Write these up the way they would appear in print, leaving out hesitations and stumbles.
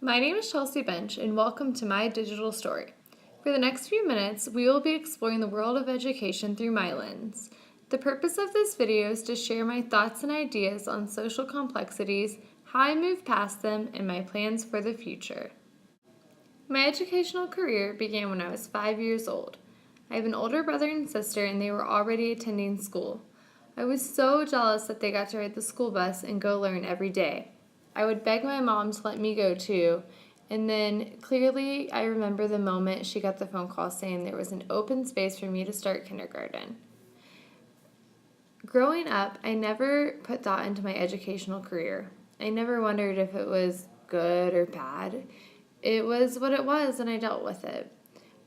My name is Chelsea Bench, and welcome to My Digital Story. For the next few minutes, we will be exploring the world of education through my lens. The purpose of this video is to share my thoughts and ideas on social complexities, how I move past them, and my plans for the future. My educational career began when I was 5 years old. I have an older brother and sister, and they were already attending school. I was so jealous that they got to ride the school bus and go learn every day. I would beg my mom to let me go too, and then clearly I remember the moment she got the phone call saying there was an open space for me to start kindergarten. Growing up, I never put thought into my educational career. I never wondered if it was good or bad. It was what it was, and I dealt with it.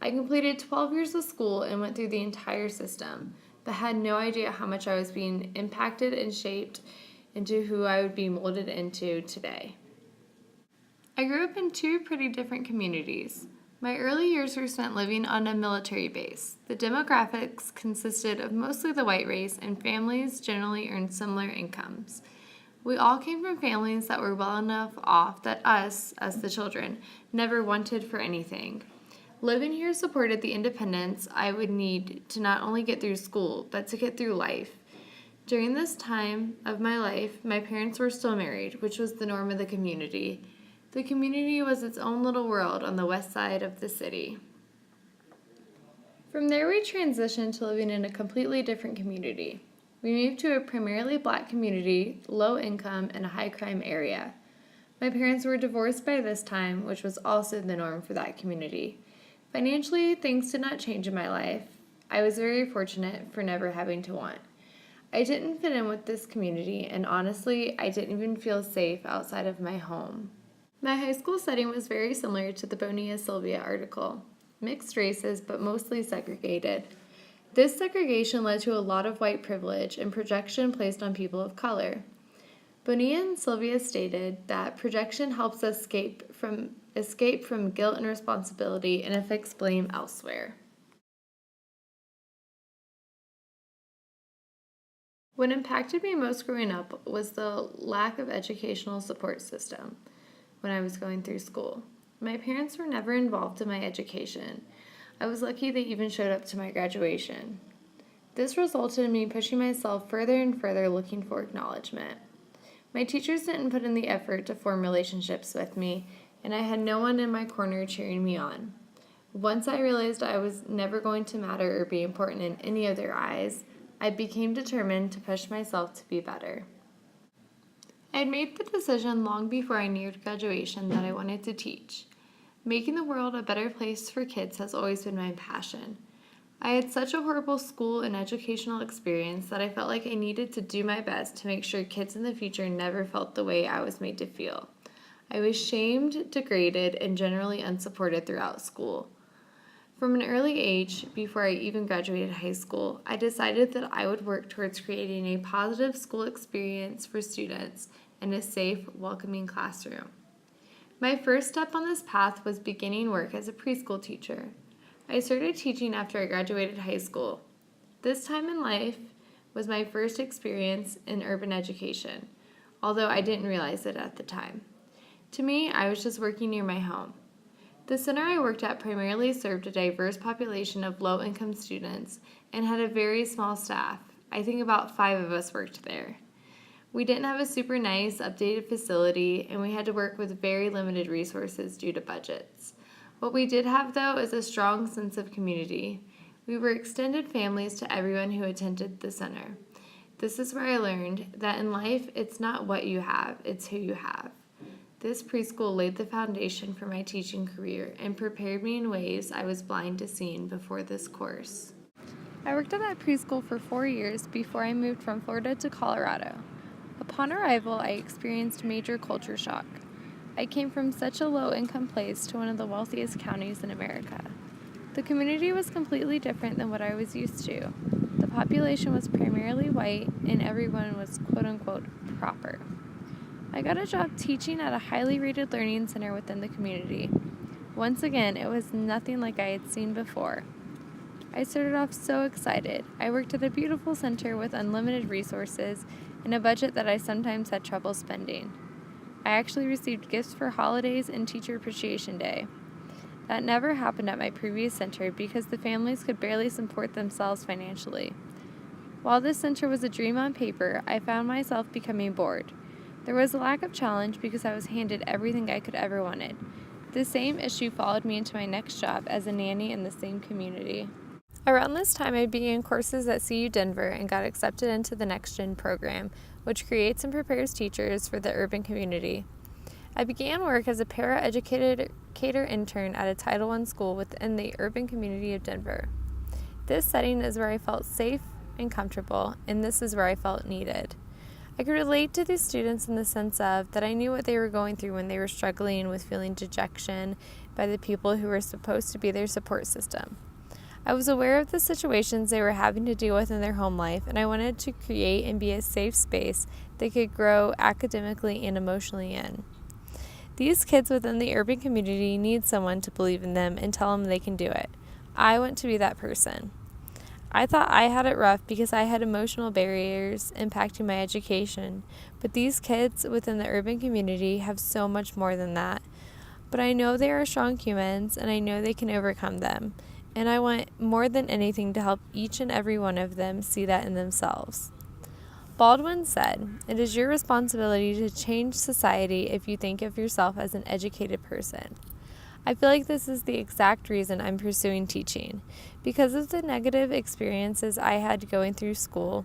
I completed 12 years of school and went through the entire system, but had no idea how much I was being impacted and shaped into who I would be molded into today. I grew up in two pretty different communities. My early years were spent living on a military base. The demographics consisted of mostly the white race, and families generally earned similar incomes. We all came from families that were well enough off that us, as the children, never wanted for anything. Living here supported the independence I would need to not only get through school, but to get through life. During this time of my life, my parents were still married, which was the norm of the community. The community was its own little world on the west side of the city. From there, we transitioned to living in a completely different community. We moved to a primarily black community, low income, and a high crime area. My parents were divorced by this time, which was also the norm for that community. Financially, things did not change in my life. I was very fortunate for never having to want. I didn't fit in with this community, and honestly, I didn't even feel safe outside of my home. My high school setting was very similar to the Bonilla Sylvia article. Mixed races, but mostly segregated. This segregation led to a lot of white privilege and projection placed on people of color. Bonilla and Sylvia stated that projection helps us escape from guilt and responsibility and affix blame elsewhere. What impacted me most growing up was the lack of educational support system when I was going through school. My parents were never involved in my education. I was lucky they even showed up to my graduation. This resulted in me pushing myself further and further looking for acknowledgement. My teachers didn't put in the effort to form relationships with me, and I had no one in my corner cheering me on. Once I realized I was never going to matter or be important in any of their eyes, I became determined to push myself to be better. I had made the decision long before I neared graduation that I wanted to teach. Making the world a better place for kids has always been my passion. I had such a horrible school and educational experience that I felt like I needed to do my best to make sure kids in the future never felt the way I was made to feel. I was shamed, degraded, and generally unsupported throughout school. From an early age, before I even graduated high school, I decided that I would work towards creating a positive school experience for students and a safe, welcoming classroom. My first step on this path was beginning work as a preschool teacher. I started teaching after I graduated high school. This time in life was my first experience in urban education, although I didn't realize it at the time. To me, I was just working near my home. The center I worked at primarily served a diverse population of low-income students and had a very small staff. I think about 5 of us worked there. We didn't have a super nice, updated facility, and we had to work with very limited resources due to budgets. What we did have, though, is a strong sense of community. We were extended families to everyone who attended the center. This is where I learned that in life, it's not what you have, it's who you have. This preschool laid the foundation for my teaching career and prepared me in ways I was blind to seeing before this course. I worked at that preschool for 4 years before I moved from Florida to Colorado. Upon arrival, I experienced major culture shock. I came from such a low-income place to one of the wealthiest counties in America. The community was completely different than what I was used to. The population was primarily white, and everyone was quote-unquote proper. I got a job teaching at a highly rated learning center within the community. Once again, it was nothing like I had seen before. I started off so excited. I worked at a beautiful center with unlimited resources and a budget that I sometimes had trouble spending. I actually received gifts for holidays and Teacher Appreciation Day. That never happened at my previous center because the families could barely support themselves financially. While this center was a dream on paper, I found myself becoming bored. There was a lack of challenge because I was handed everything I could ever wanted. The same issue followed me into my next job as a nanny in the same community. Around this time, I began courses at CU Denver and got accepted into the Next Gen program, which creates and prepares teachers for the urban community. I began work as a para-educator intern at a Title I school within the urban community of Denver. This setting is where I felt safe and comfortable, and this is where I felt needed. I could relate to these students in the sense of that I knew what they were going through when they were struggling with feeling dejection by the people who were supposed to be their support system. I was aware of the situations they were having to deal with in their home life, and I wanted to create and be a safe space they could grow academically and emotionally in. These kids within the urban community need someone to believe in them and tell them they can do it. I want to be that person. I thought I had it rough because I had emotional barriers impacting my education, but these kids within the urban community have so much more than that. But I know they are strong humans, and I know they can overcome them, and I want more than anything to help each and every one of them see that in themselves. Baldwin said, "It is your responsibility to change society if you think of yourself as an educated person." I feel like this is the exact reason I'm pursuing teaching. Because of the negative experiences I had going through school,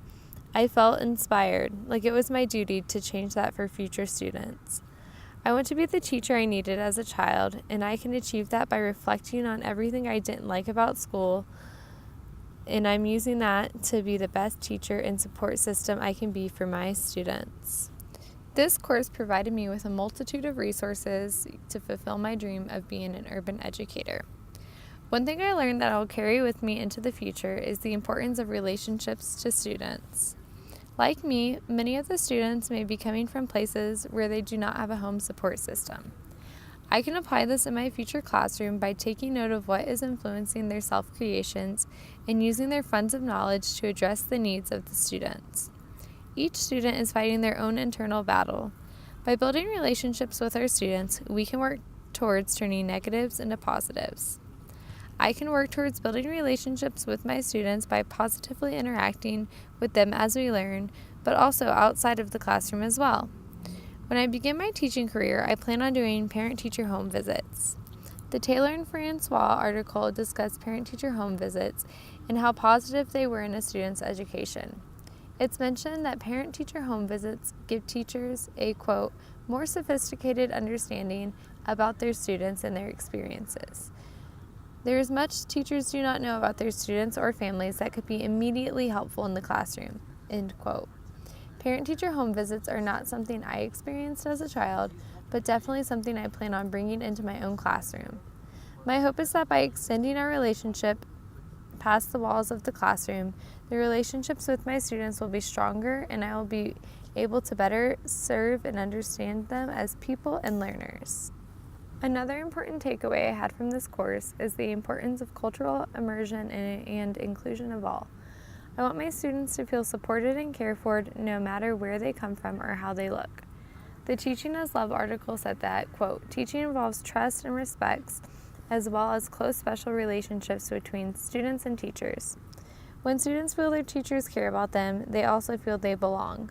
I felt inspired, like it was my duty to change that for future students. I want to be the teacher I needed as a child, and I can achieve that by reflecting on everything I didn't like about school, and I'm using that to be the best teacher and support system I can be for my students. This course provided me with a multitude of resources to fulfill my dream of being an urban educator. One thing I learned that I will carry with me into the future is the importance of relationships to students. Like me, many of the students may be coming from places where they do not have a home support system. I can apply this in my future classroom by taking note of what is influencing their self-creations and using their funds of knowledge to address the needs of the students. Each student is fighting their own internal battle. By building relationships with our students, we can work towards turning negatives into positives. I can work towards building relationships with my students by positively interacting with them as we learn, but also outside of the classroom as well. When I begin my teaching career, I plan on doing parent-teacher home visits. The Taylor and Francois article discussed parent-teacher home visits and how positive they were in a student's education. It's mentioned that parent-teacher home visits give teachers a, quote, more sophisticated understanding about their students and their experiences. There is much teachers do not know about their students or families that could be immediately helpful in the classroom, end quote. Parent-teacher home visits are not something I experienced as a child, but definitely something I plan on bringing into my own classroom. My hope is that by extending our relationship past the walls of the classroom, the relationships with my students will be stronger, and I will be able to better serve and understand them as people and learners. Another important takeaway I had from this course is the importance of cultural immersion and inclusion of all. I want my students to feel supported and cared for no matter where they come from or how they look. The Teaching as Love article said that, quote, teaching involves trust and respect, as well as close special relationships between students and teachers. When students feel their teachers care about them, they also feel they belong.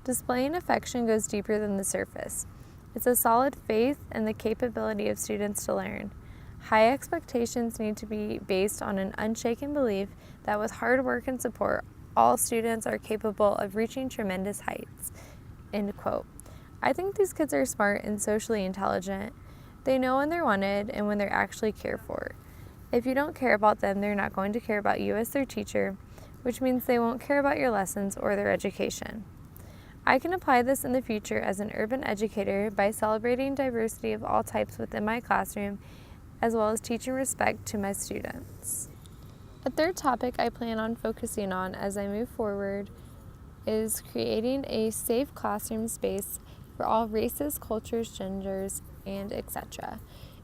Displaying affection goes deeper than the surface. It's a solid faith and the capability of students to learn. High expectations need to be based on an unshaken belief that with hard work and support, all students are capable of reaching tremendous heights, end quote. I think these kids are smart and socially intelligent. They know when they're wanted and when they're actually cared for. If you don't care about them, they're not going to care about you as their teacher, which means they won't care about your lessons or their education. I can apply this in the future as an urban educator by celebrating diversity of all types within my classroom, as well as teaching respect to my students. A third topic I plan on focusing on as I move forward is creating a safe classroom space for all races, cultures, genders, and etc.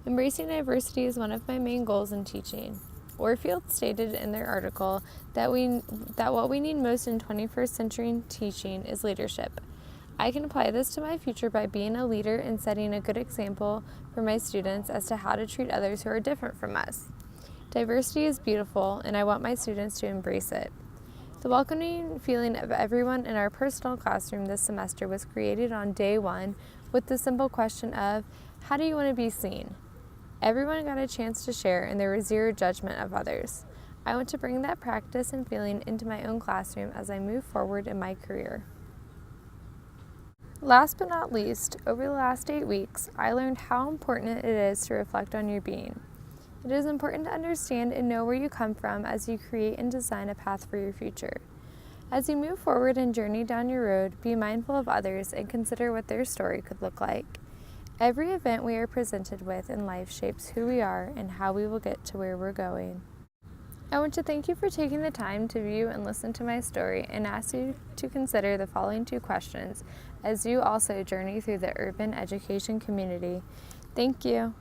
Embracing diversity is one of my main goals in teaching. Orfield stated in their article that what we need most in 21st century teaching is leadership. I can apply this to my future by being a leader and setting a good example for my students as to how to treat others who are different from us. Diversity is beautiful, and I want my students to embrace it. The welcoming feeling of everyone in our personal classroom this semester was created on day one with the simple question of, how do you want to be seen? Everyone got a chance to share, and there was zero judgment of others. I want to bring that practice and feeling into my own classroom as I move forward in my career. Last but not least, over the last 8 weeks, I learned how important it is to reflect on your being. It is important to understand and know where you come from as you create and design a path for your future. As you move forward and journey down your road, be mindful of others and consider what their story could look like. Every event we are presented with in life shapes who we are and how we will get to where we're going. I want to thank you for taking the time to view and listen to my story and ask you to consider the following 2 questions as you also journey through the urban education community. Thank you.